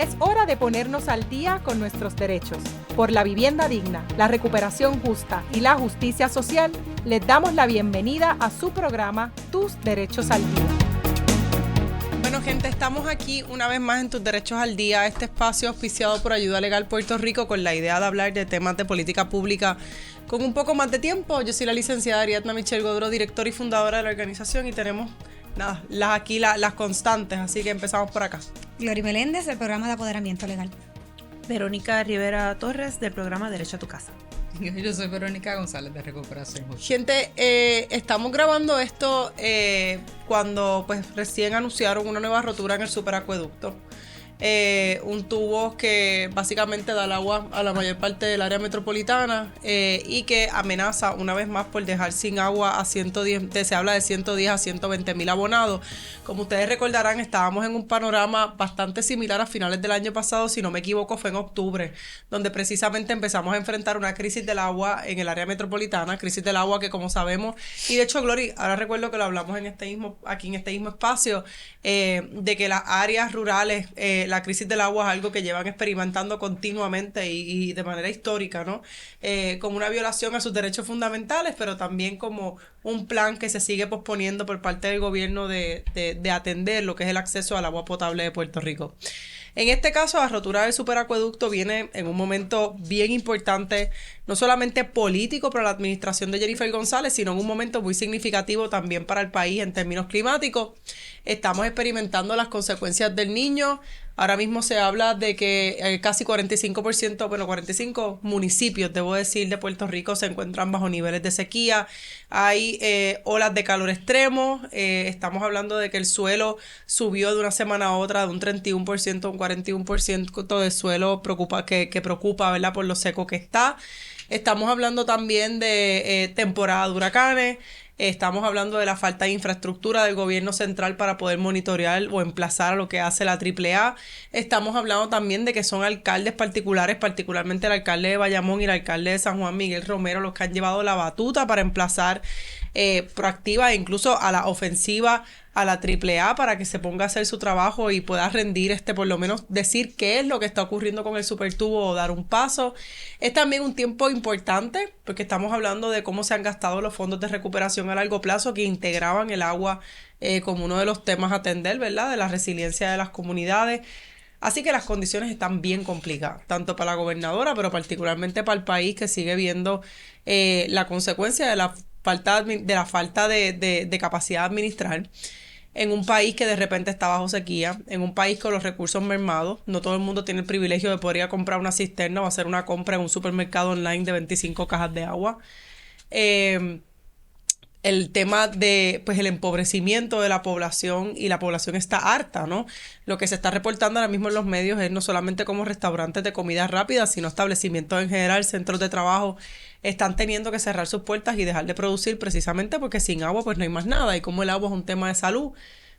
Es hora de ponernos al día con nuestros derechos. Por la vivienda digna, la recuperación justa y la justicia social, les damos la bienvenida a su programa Tus Derechos al Día. Bueno, gente, estamos aquí una vez más en Tus Derechos al Día, este espacio auspiciado por Ayuda Legal Puerto Rico con la idea de hablar de temas de política pública con un poco más de tiempo. Yo soy la licenciada Ariadna Michelle Godró, directora y fundadora de la organización, y tenemos las constantes, así que empezamos por acá. Glory Meléndez, del programa de apoderamiento legal. Verónica Rivera Torres, del programa Derecho a tu Casa. Yo soy Verónica González, de Recuperación. Gente, estamos grabando esto cuando pues recién anunciaron una nueva rotura en el superacueducto. Un tubo que básicamente da el agua a la mayor parte del área metropolitana y que amenaza una vez más por dejar sin agua a 110, se habla de 110 a 120 mil abonados. Como ustedes recordarán, estábamos en un panorama bastante similar a finales del año pasado, si no me equivoco fue en octubre, donde precisamente empezamos a enfrentar una crisis del agua en el área metropolitana, crisis del agua que, como sabemos, y de hecho, Glory, ahora recuerdo que lo hablamos aquí en este mismo espacio, de que las áreas rurales, la crisis del agua es algo que llevan experimentando continuamente y de manera histórica, ¿no? Como una violación a sus derechos fundamentales, pero también como un plan que se sigue posponiendo por parte del gobierno de atender lo que es el acceso al agua potable de Puerto Rico. En este caso, la rotura del superacueducto viene en un momento bien importante, no solamente político para la administración de Jennifer González, sino en un momento muy significativo también para el país en términos climáticos. Estamos experimentando las consecuencias del Niño. Ahora mismo se habla de que casi 45 municipios, debo decir, de Puerto Rico se encuentran bajo niveles de sequía. Hay olas de calor extremo. Estamos hablando de que el suelo subió de una semana a otra de un 31% a un 41% del suelo que preocupa, ¿verdad?, por lo seco que está. Estamos hablando también de temporada de huracanes. Estamos hablando de la falta de infraestructura del gobierno central para poder monitorear o emplazar a lo que hace la AAA. Estamos hablando también de que son alcaldes particulares, particularmente el alcalde de Bayamón y el alcalde de San Juan, Miguel Romero, los que han llevado la batuta para emplazar proactiva e incluso a la ofensiva a la AAA para que se ponga a hacer su trabajo y pueda rendir, por lo menos decir qué es lo que está ocurriendo con el supertubo o dar un paso. Es también un tiempo importante porque estamos hablando de cómo se han gastado los fondos de recuperación a largo plazo que integraban el agua como uno de los temas a atender, ¿verdad?, de la resiliencia de las comunidades. Así que las condiciones están bien complicadas, tanto para la gobernadora, pero particularmente para el país, que sigue viendo la consecuencia de la falta de capacidad de administrar, en un país que de repente está bajo sequía, en un país con los recursos mermados. No todo el mundo tiene el privilegio de poder ir a comprar una cisterna o hacer una compra en un supermercado online de 25 cajas de agua. El tema de el empobrecimiento de la población, y la población está harta, ¿no? Lo que se está reportando ahora mismo en los medios es no solamente como restaurantes de comida rápida, sino establecimientos en general, centros de trabajo, están teniendo que cerrar sus puertas y dejar de producir precisamente porque sin agua pues no hay más nada. Y como el agua es un tema de salud,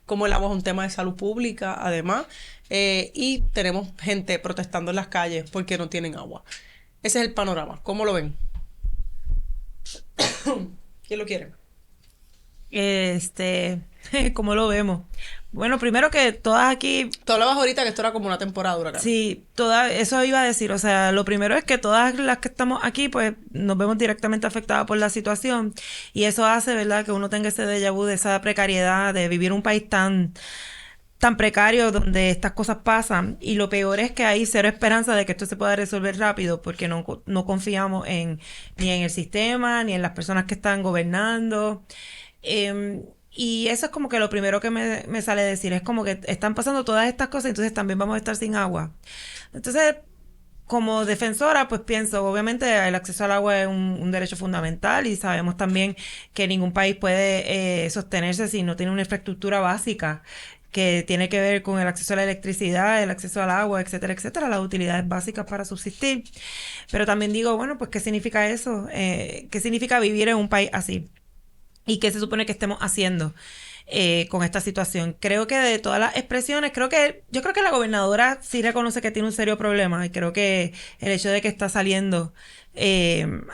como el agua es un tema de salud pública además, y tenemos gente protestando en las calles porque no tienen agua. Ese es el panorama. ¿Cómo lo ven? ¿Quién lo quiere? ¿Cómo lo vemos? Bueno, primero que todas aquí... Tú hablabas ahorita que esto era como una temporada huracán. Sí, eso iba a decir. O sea, lo primero es que todas las que estamos aquí, pues, nos vemos directamente afectadas por la situación. Y eso hace, ¿verdad?, que uno tenga ese déjà vu de esa precariedad de vivir en un país tan precario donde estas cosas pasan. Y lo peor es que hay cero esperanza de que esto se pueda resolver rápido porque no confiamos ni en el sistema, ni en las personas que están gobernando. Y eso es como que lo primero que me sale decir, es como que están pasando todas estas cosas, entonces también vamos a estar sin agua. Entonces, como defensora, pues pienso, obviamente el acceso al agua es un derecho fundamental y sabemos también que ningún país puede sostenerse si no tiene una infraestructura básica que tiene que ver con el acceso a la electricidad, el acceso al agua, etcétera, etcétera, las utilidades básicas para subsistir. Pero también digo, bueno, pues ¿qué significa eso? ¿Qué significa vivir en un país así? ¿Y qué se supone que estemos haciendo con esta situación? Creo que de todas las expresiones, yo creo que la gobernadora sí reconoce que tiene un serio problema, y creo que el hecho de que está saliendo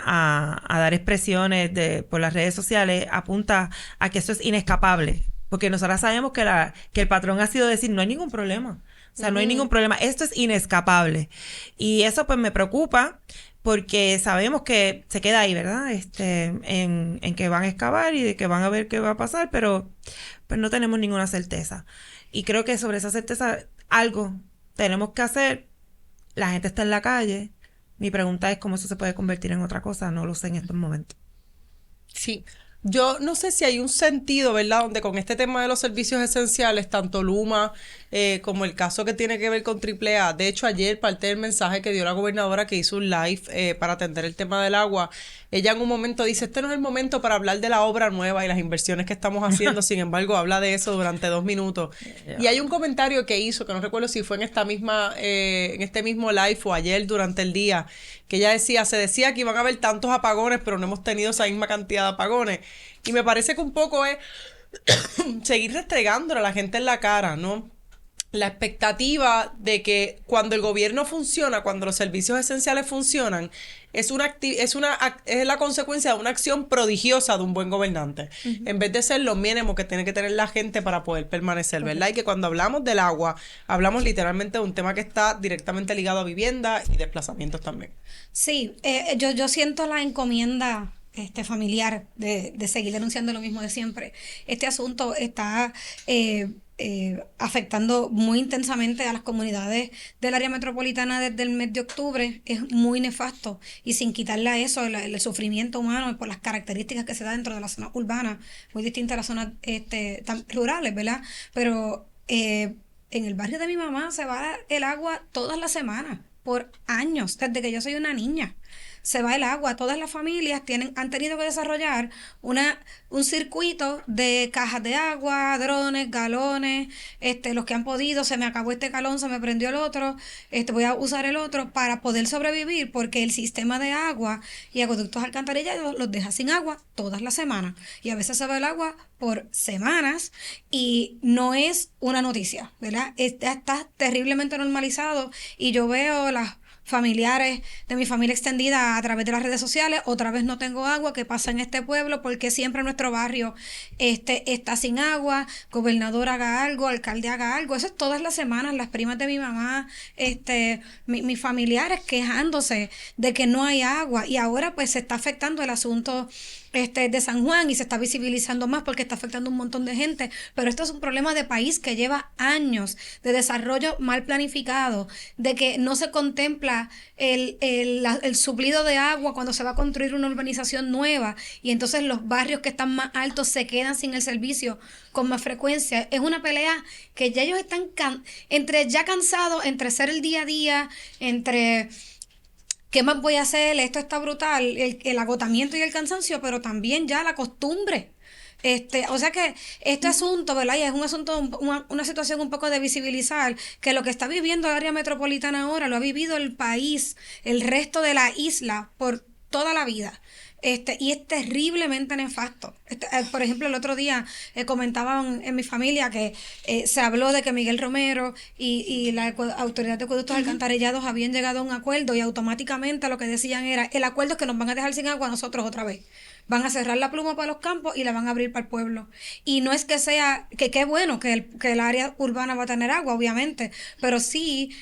a dar expresiones por las redes sociales apunta a que eso es inescapable, porque nosotras sabemos que el patrón ha sido decir no hay ningún problema. O sea, no hay ningún problema. Esto es inescapable. Y eso pues me preocupa porque sabemos que se queda ahí, ¿verdad? En que van a excavar y de que van a ver qué va a pasar, pero pues no tenemos ninguna certeza. Y creo que sobre esa certeza algo tenemos que hacer. La gente está en la calle. Mi pregunta es cómo eso se puede convertir en otra cosa. No lo sé en estos momentos. Sí, yo no sé si hay un sentido, ¿verdad? Donde con este tema de los servicios esenciales, tanto Luma como el caso que tiene que ver con AAA, de hecho ayer parte del mensaje que dio la gobernadora que hizo un live para atender el tema del agua, ella en un momento dice, este no es el momento para hablar de la obra nueva y las inversiones que estamos haciendo, sin embargo habla de eso durante 2 minutos. Y hay un comentario que hizo, que no recuerdo si fue en este mismo live o ayer durante el día, que ella decía, se decía que iban a haber tantos apagones, pero no hemos tenido esa misma cantidad de apagones. Y me parece que un poco es seguir restregándole a la gente en la cara, ¿no? La expectativa de que cuando el gobierno funciona, cuando los servicios esenciales funcionan, es la consecuencia de una acción prodigiosa de un buen gobernante. En vez de ser lo mínimo que tiene que tener la gente para poder permanecer, ¿verdad? Y que cuando hablamos del agua, hablamos literalmente de un tema que está directamente ligado a vivienda y desplazamientos también. Sí, yo siento la encomienda familiar de seguir denunciando lo mismo de siempre. Este asunto está afectando muy intensamente a las comunidades del área metropolitana desde el mes de octubre. Es muy nefasto y sin quitarle a eso el sufrimiento humano por las características que se da dentro de las zonas urbanas, muy distintas a las zonas tan rurales, ¿verdad? Pero en el barrio de mi mamá se va el agua todas las semanas, por años, desde que yo soy una niña. Se va el agua. Todas las familias han tenido que desarrollar un circuito de cajas de agua, drones, galones, los que han podido, se me acabó este galón, se me prendió el otro, voy a usar el otro para poder sobrevivir, porque el sistema de agua y acueductos alcantarillados los deja sin agua todas las semanas. Y a veces se va el agua por semanas y no es una noticia, ¿verdad? Está terriblemente normalizado y yo veo las familiares de mi familia extendida a través de las redes sociales, otra vez no tengo agua, ¿qué pasa en este pueblo? Porque siempre nuestro barrio está sin agua, gobernador haga algo, alcalde haga algo. Eso es todas las semanas, las primas de mi mamá, mis familiares quejándose de que no hay agua, y ahora pues se está afectando el asunto de San Juan y se está visibilizando más porque está afectando a un montón de gente, pero esto es un problema de país que lleva años de desarrollo mal planificado, de que no se contempla el suplido de agua cuando se va a construir una urbanización nueva, y entonces los barrios que están más altos se quedan sin el servicio con más frecuencia. Es una pelea que ya ellos están ya cansados, entre ser el día a día, entre ¿qué más voy a hacer? Esto está brutal, el agotamiento y el cansancio, pero también ya la costumbre. O sea que este asunto, ¿verdad? Y es un asunto, una situación un poco de visibilizar que lo que está viviendo el área metropolitana ahora lo ha vivido el país, el resto de la isla por toda la vida. Y es terriblemente nefasto. Por ejemplo, el otro día comentaban en mi familia que se habló de que Miguel Romero y la Autoridad de Acueductos Alcantarillados habían llegado a un acuerdo, y automáticamente lo que decían era, el acuerdo es que nos van a dejar sin agua a nosotros otra vez. Van a cerrar la pluma para los campos y la van a abrir para el pueblo. Y no es que sea, que qué bueno que el área urbana va a tener agua, obviamente, pero sí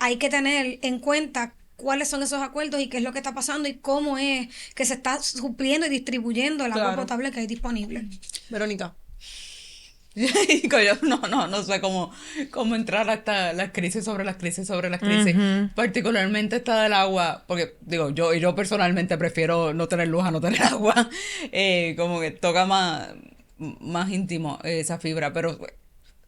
hay que tener en cuenta cuáles son esos acuerdos y qué es lo que está pasando y cómo es que se está supliendo y distribuyendo el agua potable que hay disponible. Verónica. No sé cómo entrar hasta las crisis sobre las crisis sobre las crisis. Particularmente esta del agua, porque digo, yo personalmente prefiero no tener luz a no tener agua. Como que toca más íntimo esa fibra, pero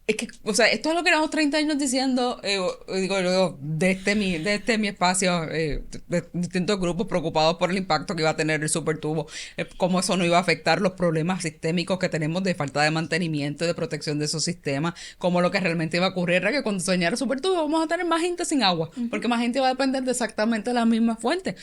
es que, o sea, esto es lo que llevamos 30 años diciendo, digo, desde mi espacio, de distintos grupos preocupados por el impacto que iba a tener el supertubo, cómo eso no iba a afectar los problemas sistémicos que tenemos de falta de mantenimiento y de protección de esos sistemas, cómo lo que realmente iba a ocurrir era que cuando se dañara el supertubo vamos a tener más gente sin agua, porque más gente va a depender de exactamente las mismas fuentes.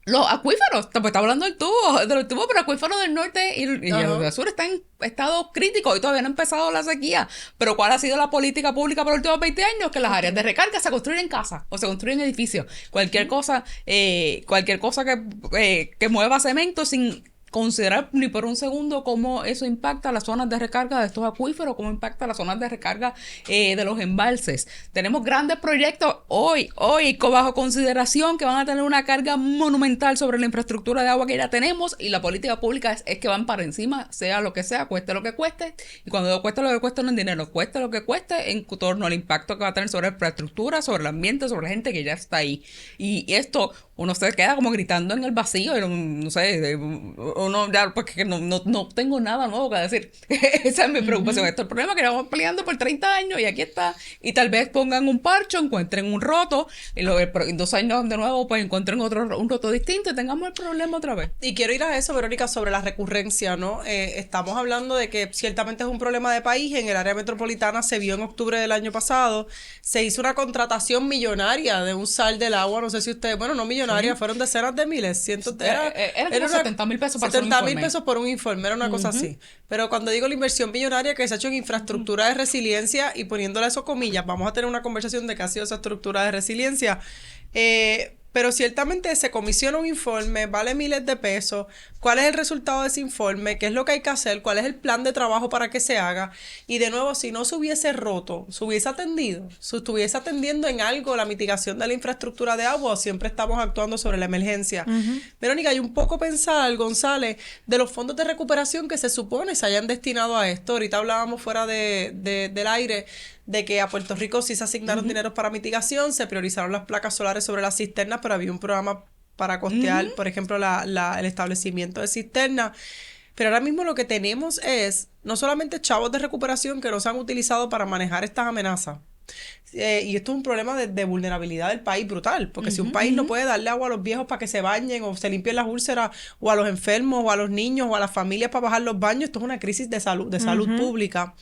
Los acuíferos, pues está hablando del tubo, pero acuíferos del norte y el del sur están en estado crítico y todavía no ha empezado la sequía. Pero ¿cuál ha sido la política pública por los últimos 20 años? Que las áreas de recarga se construyen en casas o se construyen edificios. Cualquier cosa que mueva cemento sin considerar ni por un segundo cómo eso impacta las zonas de recarga de estos acuíferos, cómo impacta las zonas de recarga de los embalses. Tenemos grandes proyectos hoy bajo consideración que van a tener una carga monumental sobre la infraestructura de agua que ya tenemos, y la política pública es que van para encima, sea lo que sea, cueste lo que cueste, y cuando cueste lo que cueste no en dinero, cueste lo que cueste en torno al impacto que va a tener sobre la infraestructura, sobre el ambiente, sobre la gente que ya está ahí. Y esto uno se queda como gritando en el vacío, y no sé, uno ya, porque no tengo nada nuevo que decir. Esa es mi preocupación. Esto es el problema que llevamos peleando por 30 años y aquí está. Y tal vez pongan un parcho, encuentren un roto, y en 2 años de nuevo pues encuentren un roto distinto y tengamos el problema otra vez. Y quiero ir a eso, Verónica, sobre la recurrencia, ¿no? Estamos hablando de que ciertamente es un problema de país. En el área metropolitana se vio en octubre del año pasado, se hizo una contratación millonaria de un sal del agua, no sé si ustedes, bueno, no millonaria, fueron decenas de miles, cientos de... Era como 70,000 pesos para 70,000 pesos por un informe, era una cosa así. Pero cuando digo la inversión millonaria que se ha hecho en infraestructura de resiliencia, y poniéndole eso comillas, vamos a tener una conversación de qué ha sido esa estructura de resiliencia, pero ciertamente se comisiona un informe, vale miles de pesos. ¿Cuál es el resultado de ese informe? ¿Qué es lo que hay que hacer? ¿Cuál es el plan de trabajo para que se haga? Y de nuevo, si no se hubiese roto, se hubiese atendido, se estuviese atendiendo en algo la mitigación de la infraestructura de agua, o siempre estamos actuando sobre la emergencia. Verónica, hay un poco pensar, González, de los fondos de recuperación que se supone se hayan destinado a esto. Ahorita hablábamos fuera del aire de que a Puerto Rico sí se asignaron dineros para mitigación, se priorizaron las placas solares sobre las cisternas, pero había un programa para costear, por ejemplo, el establecimiento de cisternas. Pero ahora mismo lo que tenemos es no solamente chavos de recuperación que no se han utilizado para manejar estas amenazas. Y esto es un problema de vulnerabilidad del país brutal, porque si un país no puede darle agua a los viejos para que se bañen o se limpien las úlceras, o a los enfermos, o a los niños, o a las familias para bajar los baños, esto es una crisis de salud pública.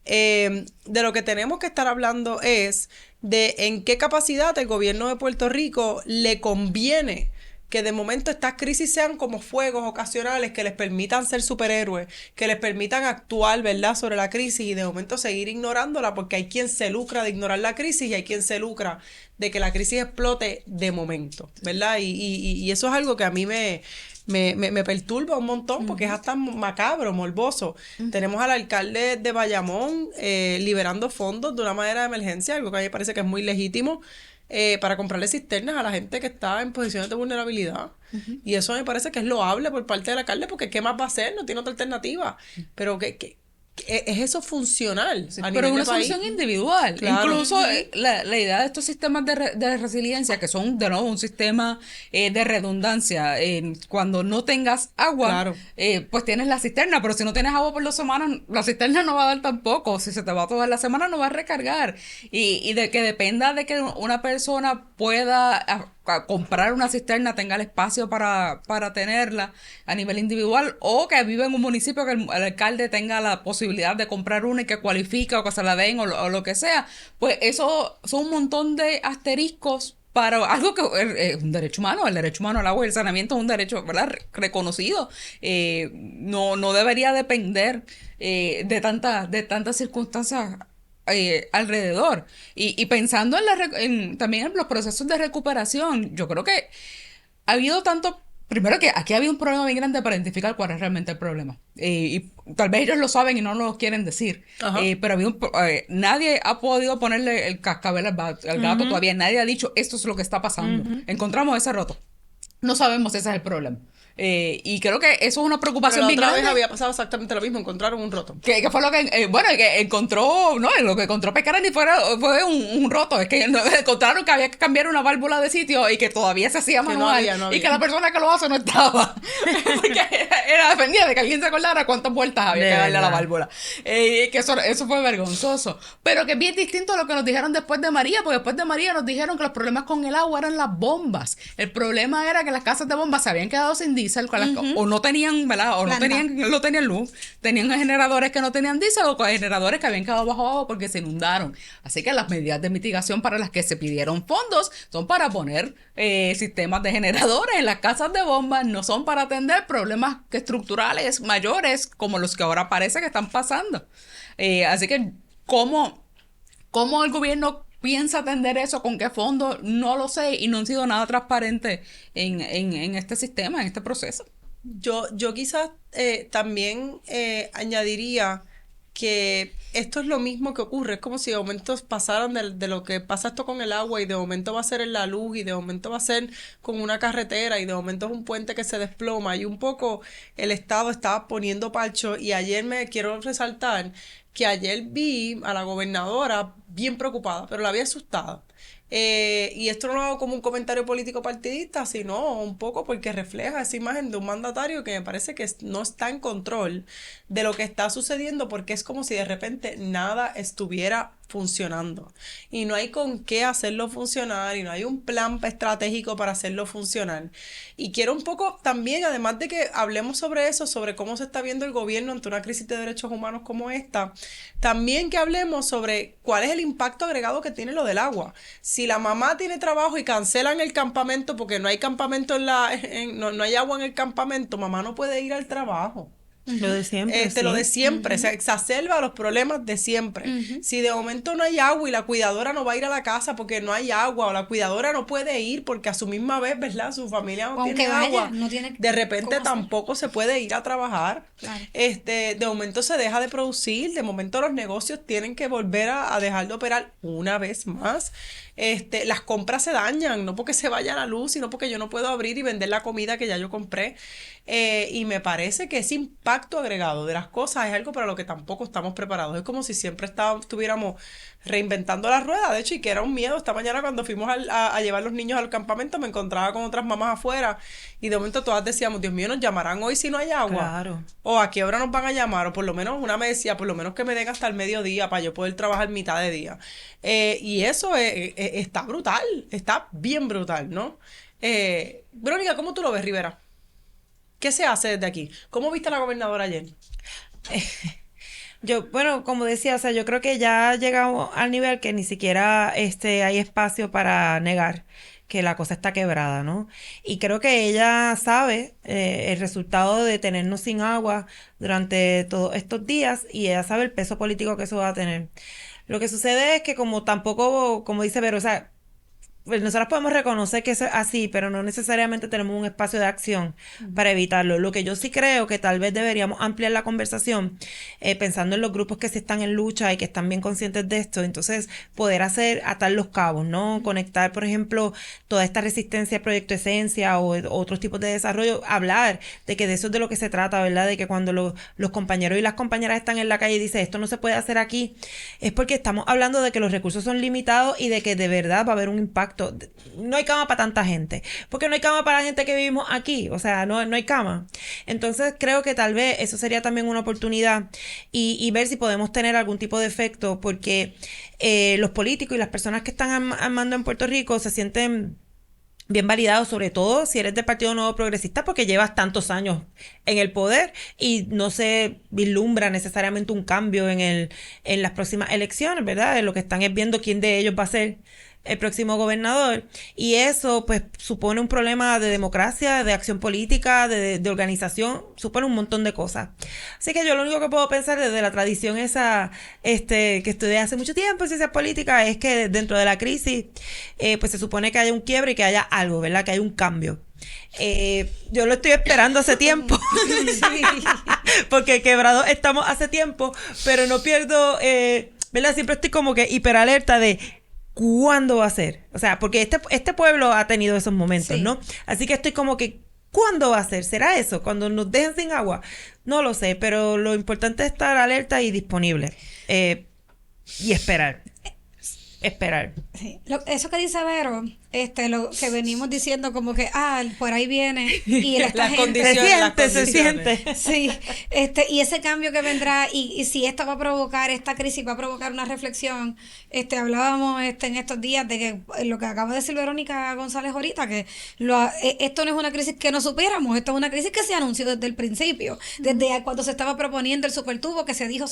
De lo que tenemos que estar hablando es de en qué capacidad el gobierno de Puerto Rico le conviene que de momento estas crisis sean como fuegos ocasionales que les permitan ser superhéroes, que les permitan actuar, ¿verdad?, sobre la crisis, y de momento seguir ignorándola, porque hay quien se lucra de ignorar la crisis y hay quien se lucra de que la crisis explote de momento, ¿verdad? Y eso es algo que a mí me perturba un montón, porque es hasta macabro, morboso. Tenemos al alcalde de Bayamón liberando fondos de una manera de emergencia, algo que a mí me parece que es muy legítimo, para comprarle cisternas a la gente que está en posiciones de vulnerabilidad. Y eso me parece que es loable por parte del alcalde, porque ¿qué más va a hacer? No tiene otra alternativa. Pero que ¿es eso funcional? Sí, pero es una solución individual. Claro. Incluso la idea de estos sistemas de resiliencia, que son de nuevo un sistema de redundancia, cuando no tengas agua, pues tienes la cisterna, pero si no tienes agua por 2 semanas, la cisterna no va a dar tampoco. Si se te va toda la semana, no va a recargar. Y de que dependa de que una persona pueda comprar una cisterna, tenga el espacio para tenerla a nivel individual, o que vive en un municipio que el alcalde tenga la posibilidad de comprar una y que cualifica, o que se la den, o lo que sea, pues eso son un montón de asteriscos para algo que es un derecho humano. El derecho humano al agua y el saneamiento es un derecho, ¿verdad?, reconocido. No debería depender de tantas circunstancias alrededor. Y pensando también en los procesos de recuperación, yo creo que ha habido primero que aquí había un problema bien grande para identificar cuál es realmente el problema. Y tal vez ellos lo saben y no lo quieren decir. Pero nadie ha podido ponerle el cascabel al gato todavía. Nadie ha dicho, esto es lo que está pasando. Encontramos ese roto. No sabemos si ese es el problema. Y creo que eso es una preocupación bien grande. Otra vez había pasado exactamente lo mismo, encontraron un roto. Que fue lo que, que encontró, lo que encontró Pecarani fue un roto. Es que encontraron que había que cambiar una válvula de sitio y que todavía se hacía manual. No había. Y que la persona que lo hace no estaba. Porque era dependía de que alguien se acordara cuántas vueltas había que darle a la válvula. Que eso fue vergonzoso. Pero que es bien distinto a lo que nos dijeron después de María, porque después de María nos dijeron que los problemas con el agua eran las bombas. El problema era que las casas de bombas se habían quedado sin diésel, o no tenían, ¿verdad? O no tenían luz, tenían generadores que no tenían diésel, o generadores que habían quedado bajo agua porque se inundaron. Así que las medidas de mitigación para las que se pidieron fondos son para poner sistemas de generadores en las casas de bombas, no son para atender problemas estructurales mayores como los que ahora parece que están pasando. Así que, ¿cómo el gobierno piensa atender eso? ¿Con qué fondo? No lo sé, y no han sido nada transparente en este sistema, en este proceso. Yo quizás también añadiría que esto es lo mismo que ocurre, es como si de momento pasaran de lo que pasa esto con el agua y de momento va a ser en la luz y de momento va a ser con una carretera y de momento es un puente que se desploma y un poco el Estado estaba poniendo parcho y ayer me quiero resaltar que ayer vi a la gobernadora bien preocupada, pero la vi asustada. Y esto no lo hago como un comentario político partidista, sino un poco porque refleja esa imagen de un mandatario que me parece que no está en control de lo que está sucediendo porque es como si de repente nada estuviera funcionando y no hay con qué hacerlo funcionar y no hay un plan estratégico para hacerlo funcionar. Y quiero un poco también, además de que hablemos sobre eso, sobre cómo se está viendo el gobierno ante una crisis de derechos humanos como esta, también que hablemos sobre cuál es el impacto agregado que tiene lo del agua. Si la mamá tiene trabajo y cancelan el campamento porque no hay campamento no hay agua en el campamento, mamá no puede ir al trabajo. Lo de siempre. Lo de siempre, se exacerba los problemas de siempre. Si de momento no hay agua y la cuidadora no va a ir a la casa porque no hay agua, o la cuidadora no puede ir porque a su misma vez, ¿verdad? Su familia no tiene agua. No tiene de repente tampoco se puede ir a trabajar. Claro. De momento se deja de producir, de momento los negocios tienen que volver a dejar de operar una vez más. Las compras se dañan, no porque se vaya la luz, sino porque yo no puedo abrir y vender la comida que ya yo compré. Y me parece que ese impacto agregado de las cosas es algo para lo que tampoco estamos preparados. Es como si siempre estuviéramos reinventando la rueda, de hecho, y que era un miedo. Esta mañana cuando fuimos a llevar los niños al campamento me encontraba con otras mamás afuera y de momento todas decíamos, Dios mío, ¿nos llamarán hoy si no hay agua? Claro. O ¿a qué hora nos van a llamar? O por lo menos una me decía, por lo menos que me den hasta el mediodía para yo poder trabajar mitad de día. Y eso está brutal, está bien brutal, ¿no? Verónica, ¿cómo tú lo ves, Rivera? ¿Qué se hace desde aquí? ¿Cómo viste a la gobernadora ayer? Bueno, como decía, o sea, yo creo que ya llegamos al nivel que ni siquiera hay espacio para negar que la cosa está quebrada, ¿no? Y creo que ella sabe el resultado de tenernos sin agua durante todos estos días y ella sabe el peso político que eso va a tener. Lo que sucede es que como tampoco, como dice Vero, o sea, pues nosotros podemos reconocer que es así, pero no necesariamente tenemos un espacio de acción para evitarlo. Lo que yo sí creo que tal vez deberíamos ampliar la conversación, pensando en los grupos que sí están en lucha y que están bien conscientes de esto, entonces poder atar los cabos, ¿no? Conectar, por ejemplo, toda esta resistencia al Proyecto Esencia o otros tipos de desarrollo, hablar de que de eso es de lo que se trata, ¿verdad? De que cuando los compañeros y las compañeras están en la calle y dicen esto no se puede hacer aquí, es porque estamos hablando de que los recursos son limitados y de que de verdad va a haber un impacto. No hay cama para tanta gente, porque no hay cama para la gente que vivimos aquí, o sea, no hay cama. Entonces creo que tal vez eso sería también una oportunidad y ver si podemos tener algún tipo de efecto, porque los políticos y las personas que están al mando en Puerto Rico se sienten bien validados, sobre todo si eres del Partido Nuevo Progresista, porque llevas tantos años en el poder y no se vislumbra necesariamente un cambio en las próximas elecciones, ¿verdad? Lo que están es viendo quién de ellos va a ser el próximo gobernador, y eso pues supone un problema de democracia, de acción política, de organización, supone un montón de cosas. Así que yo lo único que puedo pensar desde la tradición esa que estudié hace mucho tiempo en ciencias políticas es que dentro de la crisis pues se supone que haya un quiebre y que haya algo, ¿verdad? Que haya un cambio. Yo lo estoy esperando hace tiempo porque quebrados estamos hace tiempo, pero no pierdo, ¿verdad? Siempre estoy como que hiperalerta de ¿cuándo va a ser? O sea, porque este pueblo ha tenido esos momentos, sí, ¿no? Así que estoy como que, ¿cuándo va a ser? ¿Será eso? ¿Cuando nos dejen sin agua? No lo sé, pero lo importante es estar alerta y disponible. Y esperar. Sí. Eso que dice Vero, lo que venimos diciendo como que, por ahí viene, y las condiciones. Se siente. Sí, y ese cambio que vendrá, y si esto va a provocar, esta crisis va a provocar una reflexión, hablábamos en estos días de que lo que acaba de decir Verónica González ahorita, que esto no es una crisis que no supiéramos, esto es una crisis que se anunció desde el principio, desde cuando se estaba proponiendo el supertubo, que se dijo,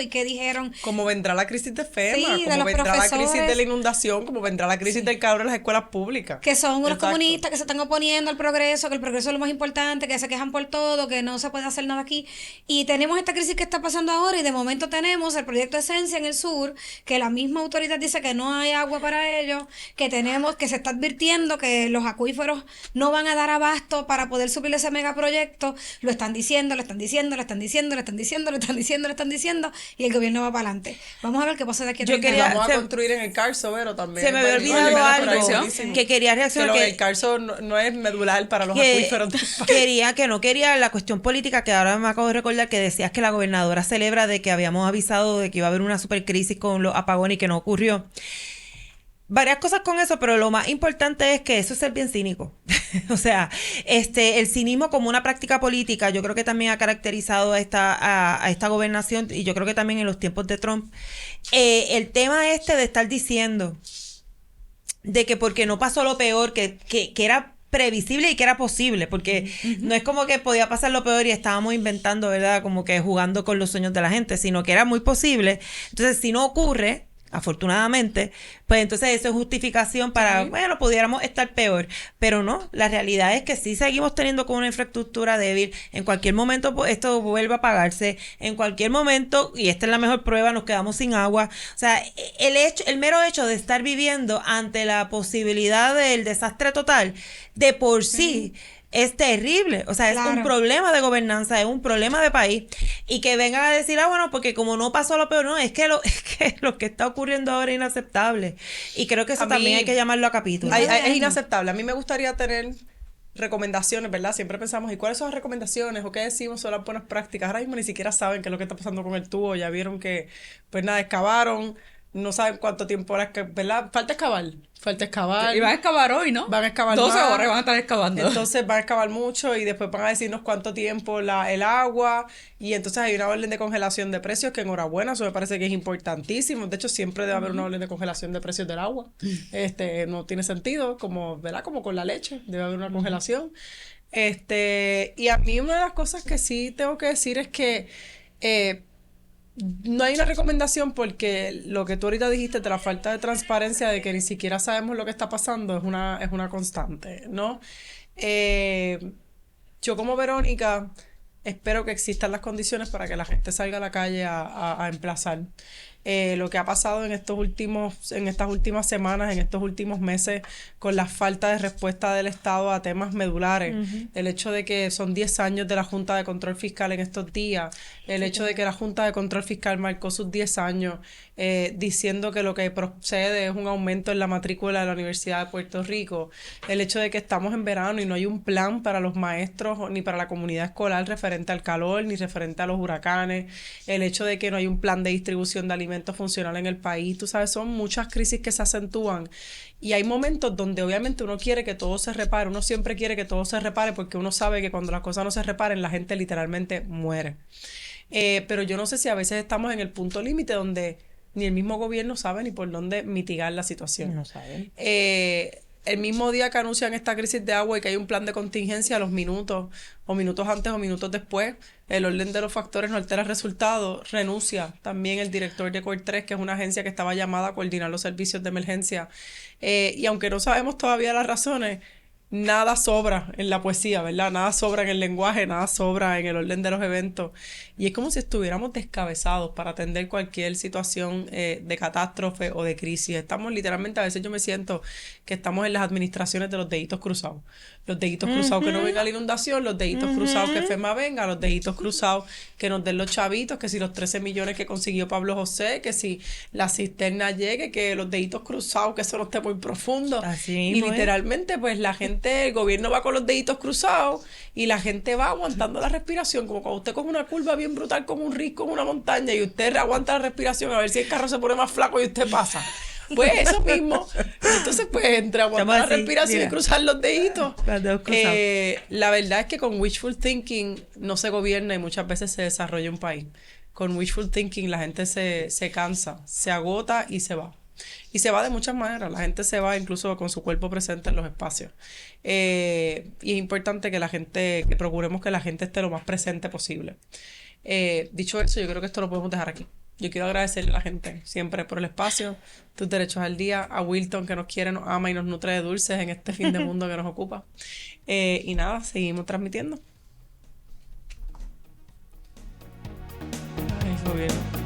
y qué dijeron. Como vendrá la crisis de FEMA, sí, como vendrá la crisis de la inundación, como vendrá la crisis del cabrón en las escuelas escuelas públicas. Que son unos Exacto. comunistas que se están oponiendo al progreso, que el progreso es lo más importante, que se quejan por todo, que no se puede hacer nada aquí. Y tenemos esta crisis que está pasando ahora y de momento tenemos el proyecto Esencia en el sur, que la misma autoridad dice que no hay agua para ellos, que se está advirtiendo que los acuíferos no van a dar abasto para poder suplir ese megaproyecto. Lo están diciendo, y el gobierno va para adelante. Vamos a ver qué pasa de aquí a 30 años. Vamos a construir en el Carso, Vero, también. Se me había olvidado algo que quería reaccionar. Que el Carso no es medular para los acuíferos del país. No quería la cuestión política, que ahora me acabo de recordar que decías que la gobernadora celebra de que habíamos avisado de que iba a haber una supercrisis con los apagones y que no ocurrió. Varias cosas con eso, pero lo más importante es que eso es ser bien cínico. O sea, el cinismo como una práctica política, yo creo que también ha caracterizado a esta gobernación, y yo creo que también en los tiempos de Trump. El tema de estar diciendo de que porque no pasó lo peor, que era previsible y que era posible, porque no es como que podía pasar lo peor y estábamos inventando, ¿verdad? Como que jugando con los sueños de la gente, sino que era muy posible. Entonces, si no ocurre, afortunadamente, pues entonces eso es justificación para, bueno, pudiéramos estar peor, pero no, la realidad es que sí seguimos teniendo con una infraestructura débil, en cualquier momento pues, esto vuelve a apagarse, en cualquier momento, y esta es la mejor prueba, nos quedamos sin agua. O sea, el mero hecho de estar viviendo ante la posibilidad del desastre total, de por sí, es terrible. O sea, es un problema de gobernanza, es un problema de país. Y que vengan a decir, bueno, porque como no pasó lo peor, no, es que lo que está ocurriendo ahora es inaceptable. Y creo que eso también hay que llamarlo a capítulo. Es inaceptable. A mí me gustaría tener recomendaciones, ¿verdad? Siempre pensamos, ¿y cuáles son las recomendaciones? ¿O qué decimos son las buenas prácticas? Ahora mismo ni siquiera saben qué es lo que está pasando con el tubo. Ya vieron que, pues nada, excavaron. No saben cuánto tiempo era, ¿verdad? Falta excavar. Y van a excavar hoy, ¿no? Van a excavar 12 horas van a estar excavando. Entonces van a excavar mucho y después van a decirnos cuánto tiempo el agua. Y entonces hay una orden de congelación de precios que enhorabuena, eso me parece que es importantísimo. De hecho, siempre debe haber una orden de congelación de precios del agua. No tiene sentido, como, ¿verdad? Como con la leche, debe haber una congelación. Y a mí una de las cosas que sí tengo que decir es que no hay una recomendación porque lo que tú ahorita dijiste de la falta de transparencia, de que ni siquiera sabemos lo que está pasando, es una constante, ¿no? Yo como Verónica espero que existan las condiciones para que la gente salga a la calle a emplazar. Lo que ha pasado en estas últimas semanas, en estos últimos meses, con la falta de respuesta del Estado a temas medulares, el hecho de que son 10 años de la Junta de Control Fiscal en estos días, el hecho de que la Junta de Control Fiscal marcó sus 10 años diciendo que lo que procede es un aumento en la matrícula de la Universidad de Puerto Rico, el hecho de que estamos en verano y no hay un plan para los maestros ni para la comunidad escolar referente al calor ni referente a los huracanes, el hecho de que no hay un plan de distribución de alimentos funcional en el país. Tú sabes, son muchas crisis que se acentúan y hay momentos donde obviamente uno quiere que todo se repare, uno siempre quiere que todo se repare porque uno sabe que cuando las cosas no se reparen la gente literalmente muere. Pero yo no sé si a veces estamos en el punto límite donde ni el mismo gobierno sabe ni por dónde mitigar la situación. No saben. El mismo día que anuncian esta crisis de agua y que hay un plan de contingencia, a los minutos, o minutos antes o minutos después, el orden de los factores no altera el resultado, renuncia también el director de COR 3, que es una agencia que estaba llamada a coordinar los servicios de emergencia. Y aunque no sabemos todavía las razones, nada sobra en la poesía, ¿verdad? Nada sobra en el lenguaje, nada sobra en el orden de los eventos. Y es como si estuviéramos descabezados para atender cualquier situación de catástrofe o de crisis. Estamos literalmente, a veces yo me siento que estamos en las administraciones de los deditos cruzados. Los deditos cruzados que no venga la inundación, los deditos cruzados que FEMA venga, los deditos cruzados que nos den los chavitos, que si los 13 millones que consiguió Pablo José, que si la cisterna llegue, que los deditos cruzados, que eso no esté muy profundo. Así y mismo, literalmente, pues la gente, el gobierno va con los deditos cruzados y la gente va aguantando la respiración, como cuando usted coge una curva bien brutal como un risco en una montaña y usted aguanta la respiración a ver si el carro se pone más flaco y usted pasa. Pues eso mismo. Entonces, pues, entre aguantar la respiración y cruzar los deditos. La verdad es que con wishful thinking no se gobierna y muchas veces se desarrolla un país. Con wishful thinking la gente se cansa, se agota y se va. Y se va de muchas maneras. La gente se va incluso con su cuerpo presente en los espacios. Y es importante que procuremos que la gente esté lo más presente posible. Dicho eso, yo creo que esto lo podemos dejar aquí. yo quiero agradecerle a la gente siempre por el espacio, Tus Derechos al Día, a Wilton que nos quiere, nos ama y nos nutre de dulces en este fin de mundo que nos ocupa. Y nada, seguimos transmitiendo. Ay, fue bien.